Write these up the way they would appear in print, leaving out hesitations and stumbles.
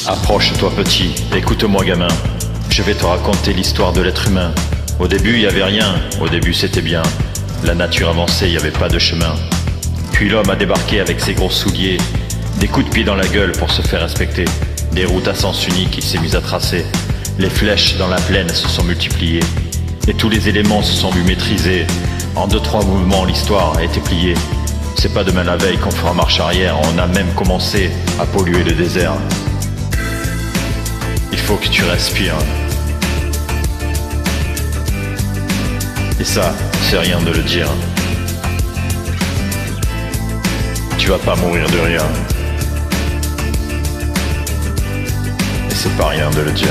Approche-toi petit, écoute-moi gamin. Je vais te raconter l'histoire de l'être humain. Au début, il y avait rien, au début c'était bien. La nature avançait, il n'y avait pas de chemin. Puis l'homme a débarqué avec ses gros souliers, des coups de pied dans la gueule pour se faire respecter. Des routes à sens unique, il s'est mis à tracer. Les flèches dans la plaine se sont multipliées. Et tous les éléments se sont vus maîtrisés. En 2-3 mouvements, l'histoire a été pliée. C'est pas demain la veille qu'on fera marche arrière. On a même commencé à polluer le désert. Il faut que tu respires. Et ça, c'est rien de le dire. Tu vas pas mourir de rien. Et c'est pas rien de le dire.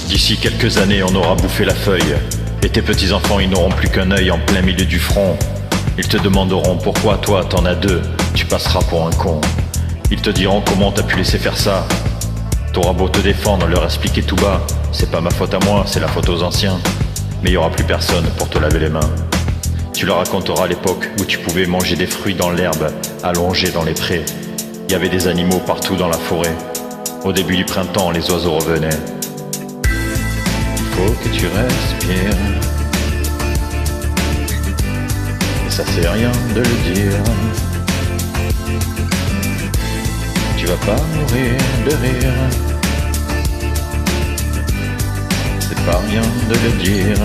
D'ici quelques années, on aura bouffé la feuille. Et tes petits-enfants, ils n'auront plus qu'un œil en plein milieu du front. Ils te demanderont pourquoi toi, t'en as deux. Tu passeras pour un con. Ils te diront comment t'as pu laisser faire ça. T'auras beau te défendre, leur expliquer tout bas. C'est pas ma faute à moi, c'est la faute aux anciens. Mais il y aura plus personne pour te laver les mains. Tu leur raconteras l'époque où tu pouvais manger des fruits dans l'herbe, allongés dans les prés. Il y avait des animaux partout dans la forêt. Au début du printemps, les oiseaux revenaient. Faut que tu respires. Et ça c'est rien de le dire. Tu vas pas mourir de rire. C'est pas rien de le dire.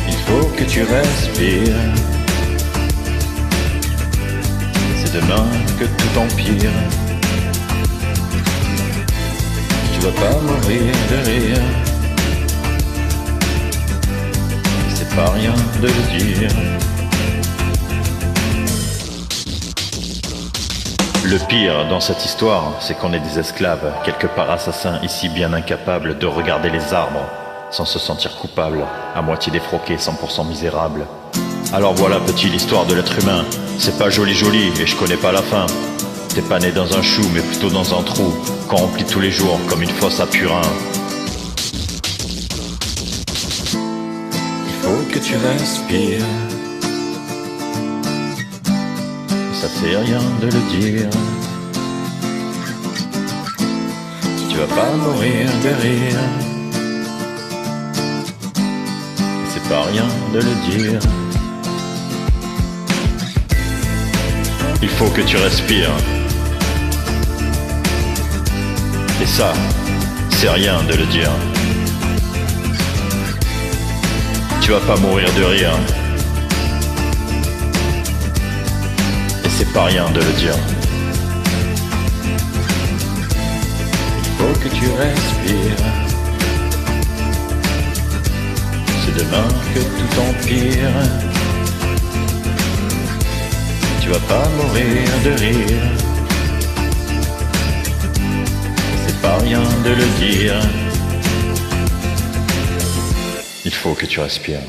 Il faut que tu respires. C'est demain que tout empire. Tu vas pas mourir de rire. C'est pas rien de le dire. Le pire dans cette histoire, c'est qu'on est des esclaves, quelque part assassins, ici bien incapables de regarder les arbres sans se sentir coupables, à moitié défroqués, 100% misérables. Alors voilà petit l'histoire de l'être humain. C'est pas joli et je connais pas la fin. T'es pas né dans un chou mais plutôt dans un trou qu'on remplit tous les jours comme une fosse à purin. Il faut que tu respires. Ça c'est rien de le dire. Tu vas pas mourir de rire. C'est pas rien de le dire. Il faut que tu respires. Et ça, c'est rien de le dire. Tu vas pas mourir de rire. Et c'est pas rien de le dire. Il faut que tu respires. C'est demain que tout empire. Tu vas pas mourir de rire. C'est pas rien de le dire. Il faut que tu respires.